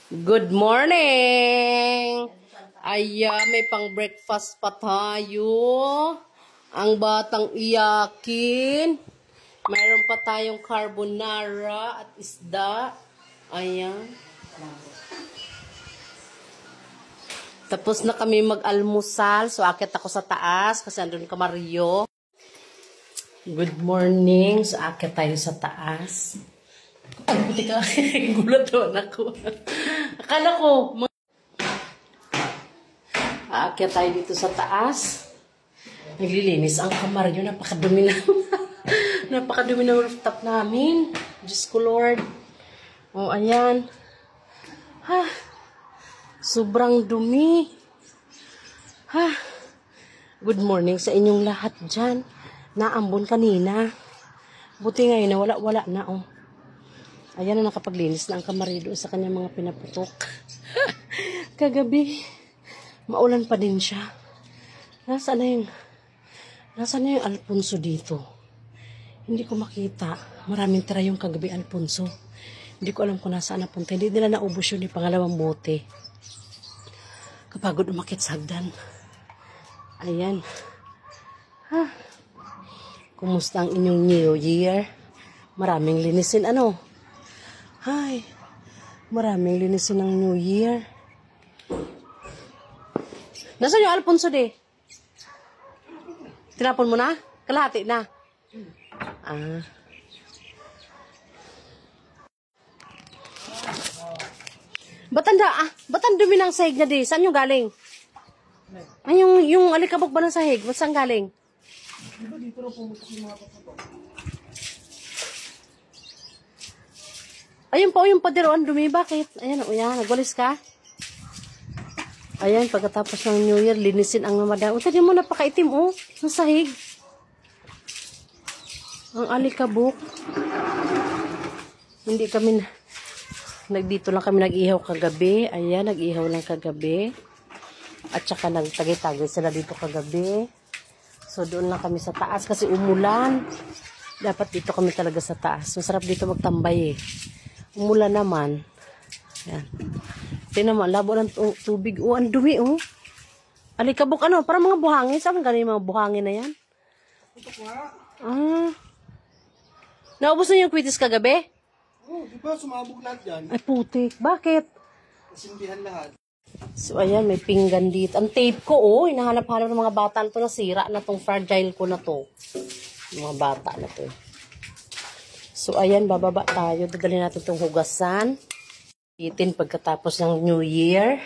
Good morning! May pang breakfast pa tayo. Ang batang iyakin. Mayroon pa tayong carbonara at isda. Ayan. Tapos na kami mag-almusal. So, akit ako sa taas kasi andun ka Mario. Good morning. So, akit tayo sa taas. Ay, buti ka. Gulat doon ako. Akala ko, aakyat tayo dito sa taas. Naglilinis ang kamar yun. Napakadumi na. Napakadumi ng rooftop namin. Diyos ko, Lord. O, ayan. Ha. Sobrang dumi. Ha. Good morning sa inyong lahat dyan. Naambon kanina. Buti ngayon na wala na, oh. Ayan na nakapaglinis na ang kamari doon sa kanyang mga pinaputok. Kagabi, maulan pa din siya. Nasaan na yung Alfonso dito? Hindi ko makita. Maraming tira yung kagabi Alfonso. Hindi ko alam kung nasaan napunta. Hindi nila naubos yun yung pangalawang bote. Kapagod umakit sa hagdan. Ayan. Ha? Kumusta ang inyong New Year? Maraming linisin, ano? Hi, maraming linisin ng New Year. Nasaan yung Alfonso de? Tinapon mo na? Kalahati na? Ah. Ba't ang dumi ng sahig na de? Saan yung galing? Ay, yung alikabok ba ng sahig? Saan galing? Dito na pumunta yung mga papato. Ayun po, yung padero, ang dumi. Bakit? Ayan, o yan. Nagwalis ka? Ayan, pagkatapos ng New Year, linisin ang namada. O, tadi mo, napakaitim, oh. Ang sahig. Ang alikabok. Hindi kami, dito lang kami nag-ihaw kagabi. Ayan, nag-ihaw lang kagabi. At saka nagtagay-tagay sila dito kagabi. So, doon lang kami sa taas kasi umulan. Dapat dito kami talaga sa taas. Masarap dito magtambay, eh. Umulan naman. Yan. Tingnan mo, labo ng tubig. Oh, ang dumi, oh. Alikabok, ano? Parang mga buhangin. Saan galing yung mga buhangin na yan? Ito pa. Ah. Naubos na yung kwitis kagabi? Oh, di ba sumabog lahat yan? Ay, putik. Bakit? Nasindihan lahat. So, ayan, may pinggan dito. Ang tape ko, oh. Hinahanap-hanap ng mga bata na to. Nasira na tong fragile ko na to. Yung mga bata na to. So, ayan, bababa tayo. Dadalhin natin itong hugasan. Itin pagkatapos ng New Year.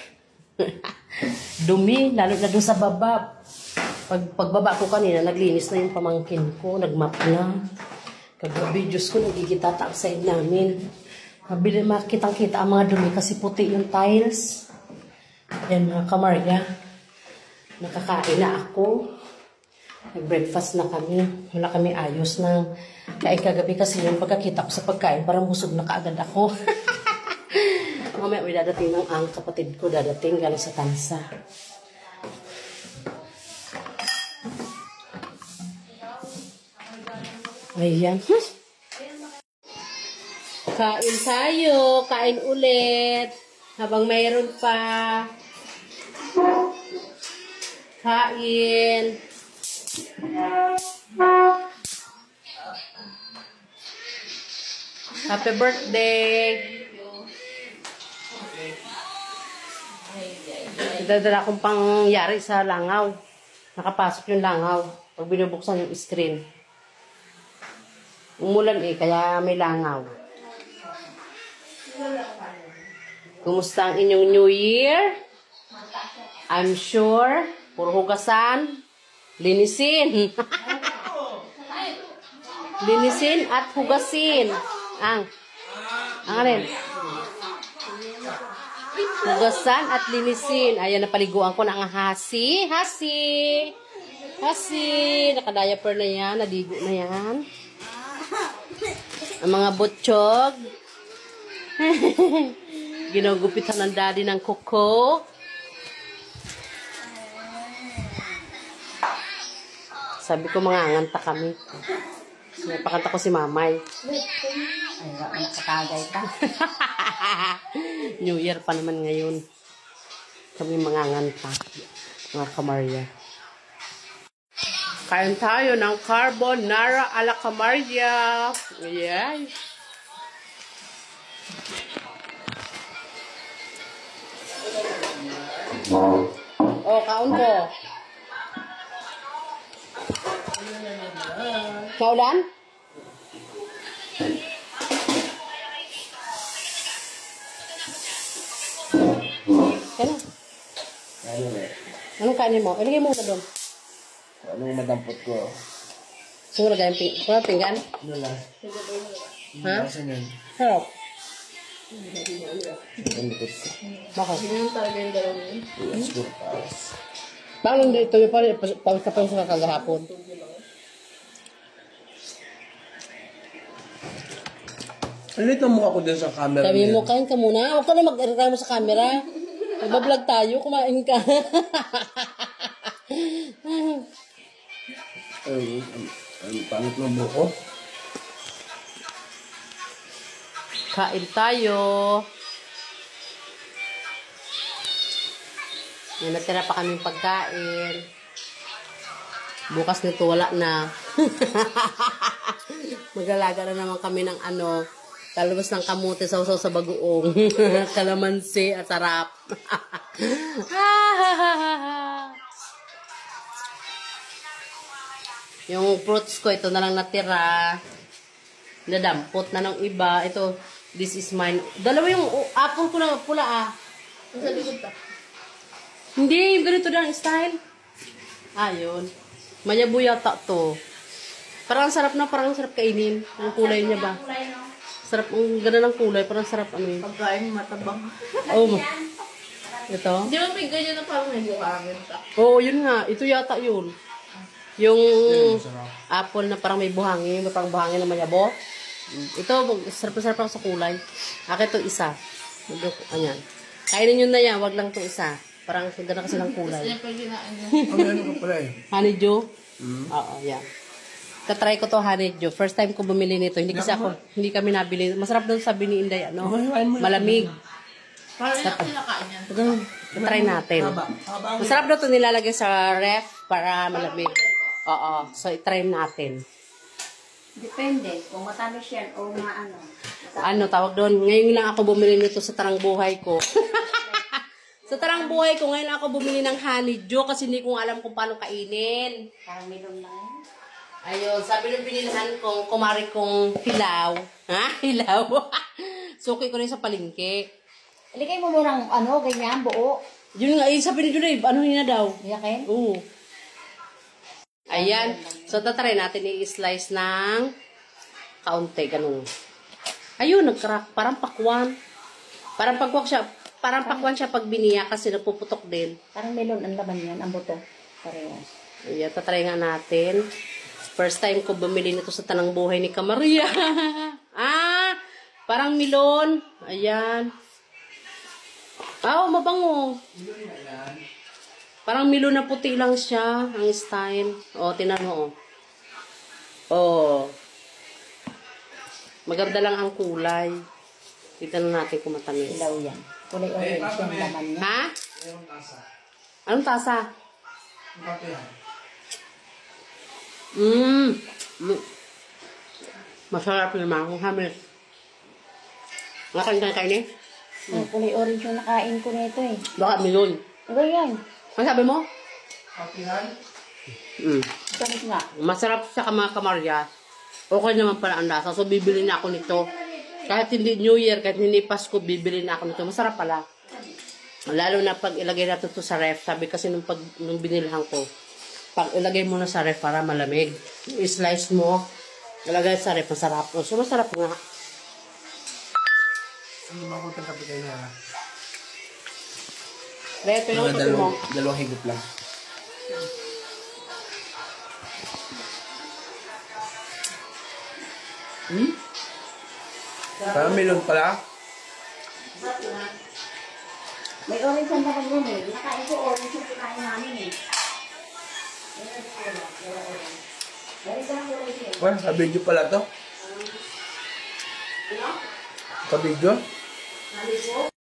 Dumi, lalo na doon sa baba. Pagbaba ko kanina, naglinis na yung pamangkin ko. Nagmap na. Kagabi, Diyos ko, nagigitata ang side namin. Makitang-kita ang mga dumi kasi puti yung tiles. Ayan, mga kamarya. Nakakain na ako. Nag-breakfast na kami. Wala kami ayos ng kain kagabi kasi yung pagkakita ko sa pagkain, parang busog na kaagad ako. Mamaya may dadating ng ang kapatid ko, dadating galing sa Tansa. Ayan. Kain tayo. Kain ulit. Habang mayroon pa. Kain. Happy birthday! Dadala akong pangyari sa langaw. Nakapasok yung langaw. Pag binubuksan yung screen. Umulan eh, kaya may langaw. Kumusta ang inyong New Year? I'm sure, puro hugasan, linisin. Linisin at hugasin. Ang rin. Hugasan at linisin. Ayan, napaliguan ko na ang hasi. Hasi! Nakadiaper na yan. Nadigo na yan. Ang mga butchog. Ginugupitan ng daddy ng kuko. Sabi ko, mga anganta kami. May pakanta ko si Mamay. Ay, nakakagay ka. New Year pa naman ngayon. Kami manganganta. Mga kamarya. Kain tayo ng carbonara ala kamarya. Yay! Oh, kaon ko. Kaulan? Ano? Ano eh? Anong kanin mo? Ilagay mo ka doon. Anong madampot ko? Gusto mo lagay yung pinggan? Ano lang? Ha? Asan yun? Sarap. Ang likod ko. Bakit? Siguro pares. Bakit hindi ito yung pawis ka pa sa kagahapon? Ano ito mukha ko dun sa camera? Sabi mo, kain ka muna. Huwag ka na mag-reklamo sa camera. Magbablog tayo, kumain ka. Ang pangit ng buko. Kain tayo. May natira pa kaming pagkain. Bukas nito wala na. Magalaga na naman kami ng talabas ng kamote sausaw sa bagoong. Kalamansi at sarap. Yung fruits ko, ito na lang natira. Nadampot na ng iba. Ito, this is mine. Dalawa yung apple ko na pula Sa likod ka. Hindi, ganito na ang style. Ayun. Mayabu yata to. Parang sarap kainin. Ang kulay niya ba? Sarap, ang ganda ng kulay. Parang sarap yun. Pagkain matabang. Oh, ito? Di ba may ganyan na parang may buhangin ka? Oo, yun nga. Ito yata yun. Yung apple na parang may buhangin. May parang buhangin na mayabo. Ito, sarap ako sa kulay. Akin itong isa. Ayan. Kainin nyo na yan. Wag lang itong isa. Parang ganda kasi ng kulay. Yan pag ginain mo. Ano ka pala eh? Honeydew? Oo, yan. Katry ko to honeydew. First time ko bumili nito. Hindi kami nabili. Masarap doon sabi ni Inday, malamig. Parang yan ang kinakain yan. Try natin. Masarap daw to nilalagay sa ref para malamig. Oo. So, i-try natin. Depende kung matamis yan o maano. Ano, tawag doon? Ngayon lang ako bumili nito sa tarang buhay ko. Sa tarang buhay ko, ngayon lang ako bumili ng honeydew kasi hindi ko alam kung paano kainin. Parang milon lang yan. Ayun, sabi ng binilhan kong kumari kong hilaw. Ha? Hilaw? Suki ko rin sa palengke. Iligay mo muna ganyan, buo. Yun nga, sabi ni Julie, ano na daw? Iyakin? Oo. Ayan. So, tatry natin i-slice ng kaunti, ganun. Ayun, nag-crack. Parang pakwan. Parang pakwan siya pag biniya kasi napuputok din. Parang melon ang laman yan, ang buto. Parehas. Ayan, tatry nga natin. First time ko bumili nito sa tanang buhay ni Kamaria. Parang milon. Ayan. Mabango. Parang milon na puti lang siya, ang style. Tinan mo, maganda lang ang kulay. Tignan natin kung matamis. Ilaw yan. Kulay orange yung laman niya. Ha? Anong tasa? Masarap naman kung hamis. Kain. Kulay orange yung nakain ko nito eh. Baka milon. Ganyan. Ano sabi mo? Sabi nga. Masarap siya mga kamarya. Okay naman pala ang lasa. So, bibili na ako nito. Kahit hindi New Year, kahit hindi Pasko, bibili na ako nito. Masarap pala. Lalo na pag ilagay natin ito sa ref. Sabi kasi nung binilhan ko, pag ilagay mo na sa ref para malamig. I-slice mo, ilagay sa ref, masarap. So, masarap nga. Ano ba kung tangkapi kayo na? Reto yung ito mo. Dalawang higop lang. Parang melon pala. May orange ang laman nun eh. Nakain ko orange yung kinain namin eh. Well, ka-video pala to. Ka-video?